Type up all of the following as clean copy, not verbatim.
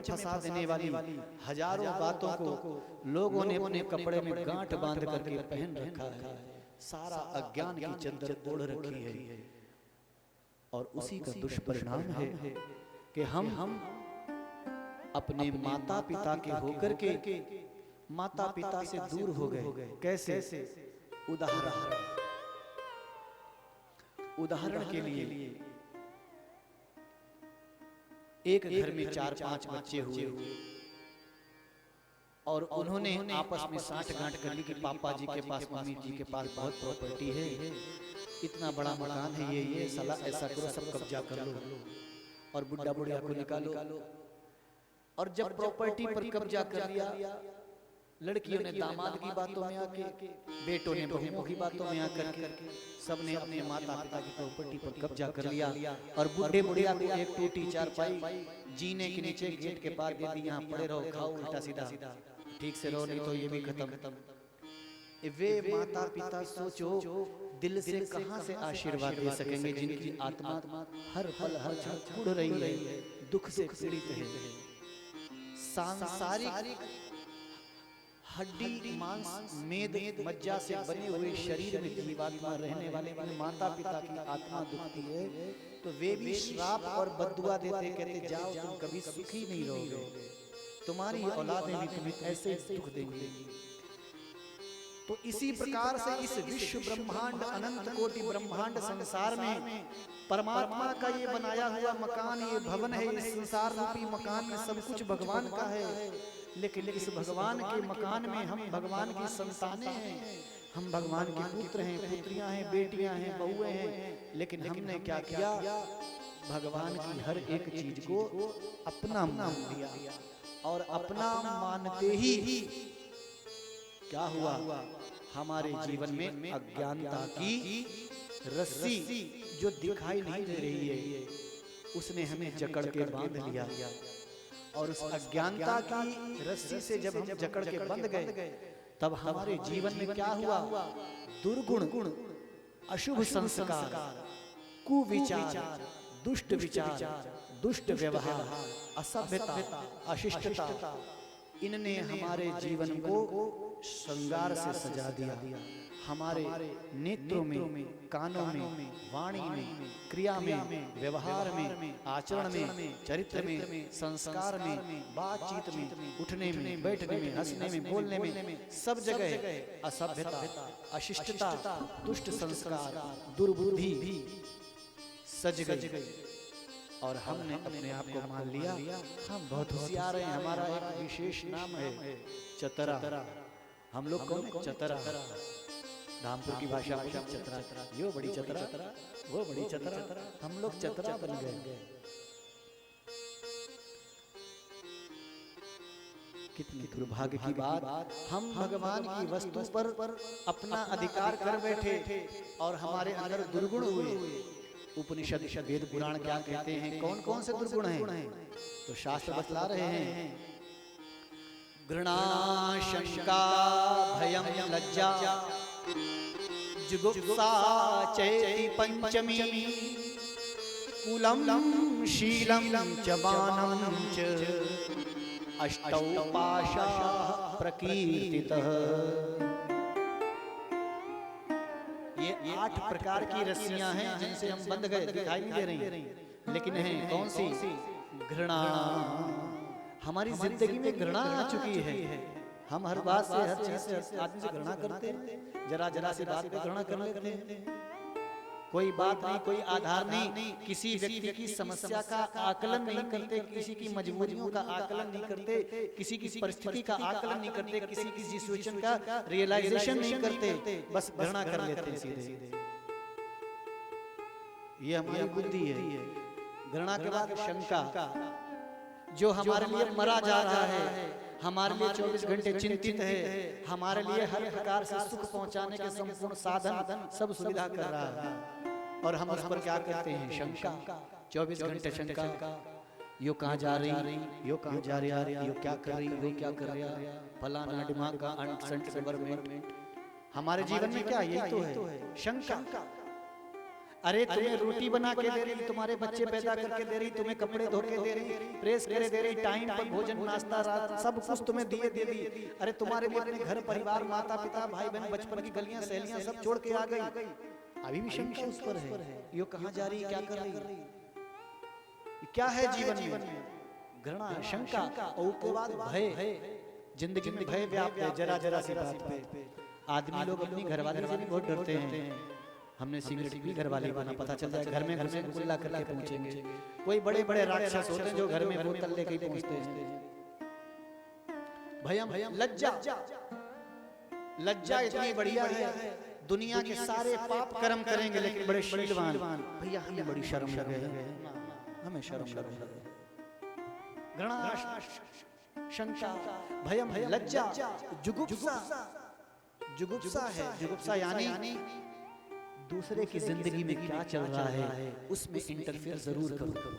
फंसा देने वाली हजारों बातों को लोगों ने अपने कपड़े में गांठ बांध करके पहन रखा है। सारा अज्ञान की चद्दर ओढ़ रखी है और उसी का दुष्परिणाम है कि हम अपने माता पिता के होकर के माता पिता से दूर हो गए। कैसे? उदाहरण के लिए एक घर में 4-5 बच्चे हुए और उन्होंने आपस में साठ गांठ कर ली कि पापा जी के पास, मम्मी जी के पास बहुत प्रॉपर्टी है, इतना बड़ा मकान है, ये साला ऐसा करो, सब कब्जा कर लो और बुढ़ा बुढ़िया को निकालो। और जब प्रॉपर्टी पर कब्जा कर लिया, लड़कियों ने दामाद की बातों में आके, बेटों ने बहुओं की बातों में आकर के सबने अपने माता पिता की प्रॉपर्टी पर कब्जा कर लिया और बुढ़े बुढ़िया को एक टूटी चारपाई जीने के नीचे गेट के पार दे दी, यहाँ पड़े रहो, खाओ उल्टा सीधा, ठीक से रहो नहीं तो ये भी खत्म। वे माता पिता सोचो दिल से कहां से आशीर्वाद दे सकेंगे जिनकी आत्मा हर पल हर क्षण उड़ रही है, दुख से पीड़ित है। सांसारिक हड्डी मांस मेद मज्जा से बने हुए शरीर में जीवात्मा रहने वाले माता पिता की आत्मा दुखती है तो वे भी श्राप और बद्दुआ देते, कहते जाओ तुम कभी सुखी नहीं रहोगे, तुम्हारी औलादें भी तुम्हें ऐसे दुख देंगी। तो इसी प्रकार से इस विश्व ब्रह्मांड अनंत कोटि ब्रह्मांड संसार में परमात्मा का ये बनाया हुआ मकान, ये भवन है, इस संसार रूपी मकान में सब कुछ भगवान का है। लेकिन इस भगवान के मकान में हम भगवान की संतानें हैं, हम भगवान के पुत्र हैं, पुत्रियां हैं, बेटियां हैं, बहुएं हैं। लेकिन हमने क्या किया? भगवान की हर एक चीज को अपना मान लिया और अपना मानते ही क्या हुआ? हमारे जीवन में अज्ञानता की रस्सी जो दिखाई नहीं दे रही है उसने हमें जकड़ के बांध लिया और उस अज्ञानता की रस्सी से जब हम जकड़ के बंध गए तब हमारे जीवन में क्या हुआ? दुर्गुण, अशुभ संस्कार, कुविचार, दुष्ट विचार, दुष्ट व्यवहार, असभ्यता, अशिष्टता, इनने हमारे जीवन को श्रृंगार से सजा दिया। हमारे नेत्रों में, कानों में, वाणी में, क्रिया में, व्यवहार में, आचरण में, चरित्र में, संस्कार में, बातचीत में, उठने में, बैठने में, हंसने में, बोलने में, सब जगह असभ्यता, अशिष्टता, दुष्ट संस्कार, दुर्बुद्धि सज गई और हमने अपने आप को मान लिया हम बहुत होशियार हैं। हमारा एक विशेष नाम है चतरा। हम लोग कौन है? चतरा। धामपुर की भाषा में चतरा, यो बड़ी चतरा, वो बड़ी चतरा, हम लोग चतरा बन गए। कितनी दुर्भाग्य की बात, हम भगवान की वस्तु पर अपना अधिकार कर बैठे और हमारे अंदर दुर्गुण हुए। उपनिषद वेद पुराण क्या कहते हैं? कौन कौन से दुर्गुण हैं? तो शास्त्र बतला रहे हैं, घृणा, शंका, भयम, लज्जा, जुगुप्सा चेति पंचमी, कुलम, शीलम च बाणम च, अष्टौ पाशा प्रकीर्तितः। ये 8 प्रकार की रस्सियां हैं जिनसे हम बंध गए, दिखाई नहीं दे रही, लेकिन हैं कौन सी? घृणा। हमारी जिंदगी में घृणा आ चुकी है। हम हर बात से, हर चीज से, आदमी से घृणा करते हैं, जरा जरा सी बात पे घृणा कर लेते हैं। कोई बात नहीं, कोई आधार नहीं, किसी व्यक्ति की समस्या का आकलन नहीं करते, किसी की मजबूरियों का आकलन नहीं करते, किसी की परिस्थिति का आकलन नहीं करते, किसी की सिचुएशन का रियलाइजेशन नहीं करते, बस घृणा कर लेते हैं सीधे। ये हमारी बुद्धि है। घृणा के बाद शंका, जो हमारे लिए मरा जा रहा है, हमारे लिए 24 घंटे चिंतित है, हमारे लिए हर प्रकार से सुख पहुंचाने के संपूर्ण साधन सब सुविधा कर रहा है और हम उस पर क्या करते हैं? शंका। 24 घंटे शंका, यो कहाँ जा रही, यो कहाँ जा रहा है, यो क्या कर रही, वो क्या कर रहा है, फलाना दिमाग का गवर्नमेंट। हमारे जीवन में क्या? यही तो है शंका। अरे तुम्हें रोटी बना के दे रही, तुम्हारे बच्चे पैदा करके दे रही, तुम्हें कपड़े धो के दे रही, प्रेस करे दे रही, टाइम पर भोजन नाश्ता रात सब कुछ तुम्हें दिए दे दी। अरे तुम्हारे लिए अपने घर परिवार माता पिता भाई बहन बचपन की गलियां सहेलियां सब छोड़ के आ गई, अभी भी शंका उस पर है। यो कहाँ जा रही, क्या कर रही, क्या है जीवन में? घृणा, शंका और उसके बाद भय। जिंदगी में भय व्याप्त है जरा जरा सी बात पे। आदमी लोग अपनी घरवाली से भी बहुत डरते हैं। हमने सिगरेट पी घरवाली बना, पता चल जाए घर में घुसे गुल्ला करके पहुंचेंगे। कोई बड़े बड़े राक्षस होते हैं जो घर में बोतल लेके ही पहुंचते हैं। भयम लज्जा इतनी बढ़िया है, दुनिया के सारे पाप कर्म करेंगे लेकिन बड़े शीलवान। भैया हमें बड़ी शर्म लगे, हमें शर्म लगे। घृणा, शंका, भयम, लज्जा, जुगुप्सा है। जुगुप्सा यानी दूसरे की जिंदगी में क्या चल रहा है उसमें इंटरफेयर जरूर करो।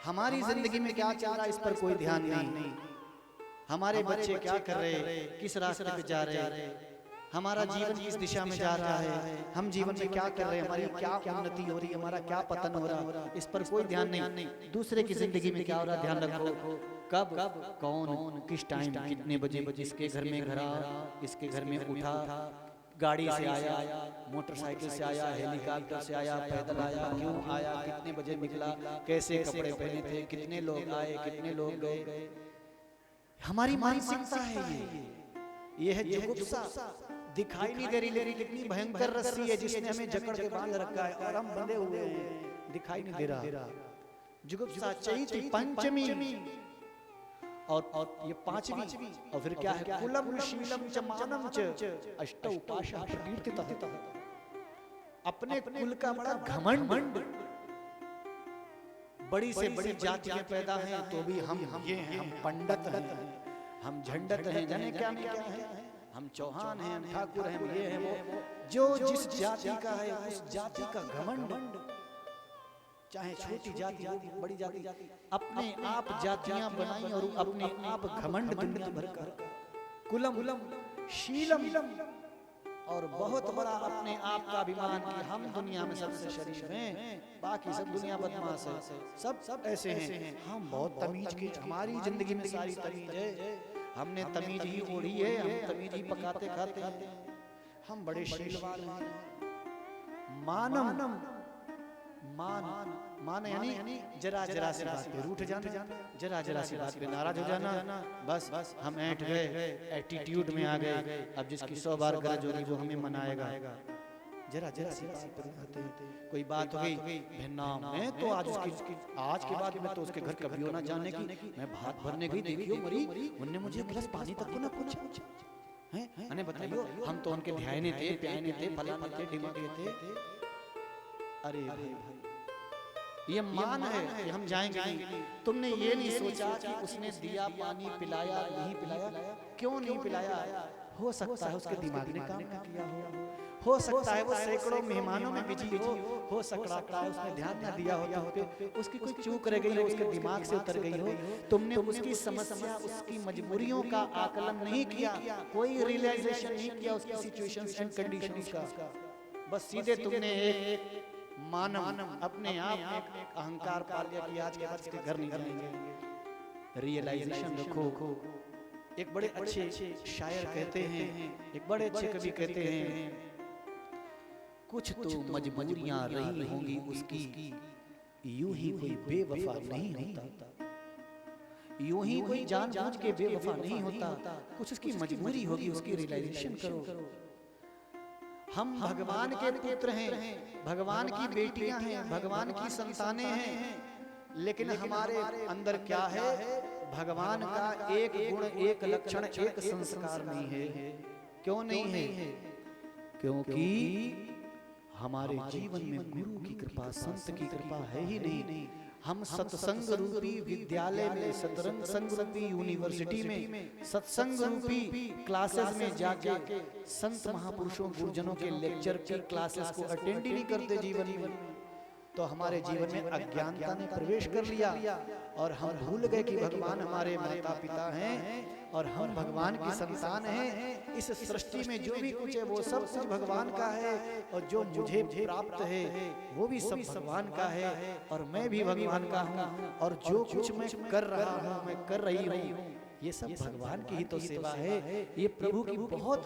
हमारी जिंदगी में क्या चल रहा है इस पर कोई ध्यान नहीं। हमारे बच्चे क्या कर रहे, किस रास्ते पे जा रहे, हमारा जीवन किस दिशा में जा रहा है, हम जीवन में क्या कर रहे हैं, हमारी क्या उन्नति हो रही है, हमारा क्या पतन हो रहा है, इस पर कोई ध्यान नहीं। दूसरे की जिंदगी में क्या हो रहा है ध्यान रखो। कब कौन किस टाइम कितने बजे इसके घर में घरा, इसके घर में उठा, गाड़ी से आया, मोटरसाइकिल से आया, हेलीकॉप्टर से आया, पैदल आया, क्यों आया, कितने बजे निकला, कैसे कपड़े पहने थे, कितने लोग आए, कितने लोग गए। हमारी मानसिकता है ये है जुगुप्सा। दिखाई नहीं दे रही लेकिन कितनी भयंकर रस्सी है जिसने हमें जकड़ के बांध रखा है और हम बंधे हुए हैं, दिखाई नहीं दे रहा। जुगुप्सा चैती पंचमी और ये पांचवी, और फिर क्या है कुलम शीलम च मानम च अष्टौ पाशा प्रकीर्तितः। अपने कुल का बड़ा घमंड, बड़ी से बड़ी जातियां पैदा हैं तो भी हम ये हैं, हम पंडित हैं, हम झंडत हैं, जाने क्या है, हम चौहान हैं, हम ठाकुर हैं, हम ये हैं वो। जो जिस जाति का है उस जाति का घमंड, चाहे छोटी जाति हो बड़ी जाति, अपने आप जातियां बनाई और अपने आप घमंड दुनिया भर का। कुलम शीलम और बहुत बड़ा अपने आप का अभिमान कि हम दुनिया में सबसे शरीफ हैं, बाकी सब दुनिया बदमाश है, सब ऐसे हैं। हम बहुत तमीज के, हमारी जिंदगी में सारी तमीज है, हमने तमीज ही ओढ़ी है, हम तमीज ही पकाते खाते हैं, हम बड़े शीलवान हैं। मान यानी जरा जरा सी बात पे रूठ जाना, जरा जरा सी बात पे नाराज हो जाना, बस हम ऐंठ गए, एटीट्यूड में आ गए। अब जिसकी 100 बार गरज होगी वो हमें मनाएगा। जरा जरा सी बात पे आते हैं। कोई बात हो गई भिन्ना मैं तो आज के बाद मैं तो उसके घर कभी हो ना जाने की, मैं भात भरने गई, देखियो मरी, उनने मुझे गिलास पानी तक तो ना पूछा हैं। अने बताइयो हम तो उनके ध्याने थे, प्याने थे, फलाने थे, ढिमाके थे। अरे भाई ये मान है कि हम जाएंगे नहीं। तुमने ये नहीं सोचा कि उसने दिया पानी पिलाया नहीं पिलाया, क्यों नहीं पिलाया? हो सकता है उसके दिमाग ने काम ना किया हो सकता है वो सैकड़ों मेहमानों में बिजी हो सकता है उसने ध्यान ना दिया हो पे, उसकी कोई चूक रह गई हो, उसके दिमाग से उतर गई हो। तुमने उसकी समस्या, उसकी मजबूरियों का आकलन नहीं किया, कोई रियलाइजेशन नहीं किया उसकी सिचुएशंस एंड कंडीशंस का। बस सीधे तुमने एक मानव अपने आप में अहंकार पाल लिया कि आज के बाद इसके घर नहीं जाएंगे। रियलाइजेशन रखो। एक बड़े अच्छे शायर कहते हैं, एक बड़े अच्छे कवि कहते हैं, कुछ तो मजबूरियां रही होंगी उसकी, यूं ही कोई बेवफा नहीं होता, यूं ही कोई जानबूझ के बेवफा नहीं होता, कुछ उसकी मजबूरी होगी, उसकी रियलाइजेशन करो। हम भगवान के पुत्र हैं, भगवान की बेटियां हैं, भगवान की संतानें हैं, लेकिन हमारे अंदर क्या है? भगवान का एक गुण, एक लक्षण, एक संस्कार नहीं है। क्यों नहीं है? क्योंकि हमारे जीवन में गुरु की कृपा, संत की कृपा है ही नहीं। हम सत्संग रूपी विद्यालय में, सत्संग रूपी यूनिवर्सिटी में, सत्संग रूपी क्लासेस में जाके संत महापुरुषों गुरुजनों के लेक्चर की क्लासेस को अटेंड ही नहीं करते जीवन में, तो हमारे जीवन में अज्ञानता ने प्रवेश कर लिया और हम भूल गए कि भगवान हमारे माता पिता हैं और हम भगवान की संतान हैं। इस सृष्टि में जो भी कुछ है वो सब कुछ भगवान का है और जो मुझे प्राप्त है वो भी सब भगवान का है और मैं भी भगवान का हूँ और जो कुछ मैं कर रहा हूँ, मैं कर रही हूँ, ये सब भगवान की ही तो सेवा है। ये प्रभु की बहुत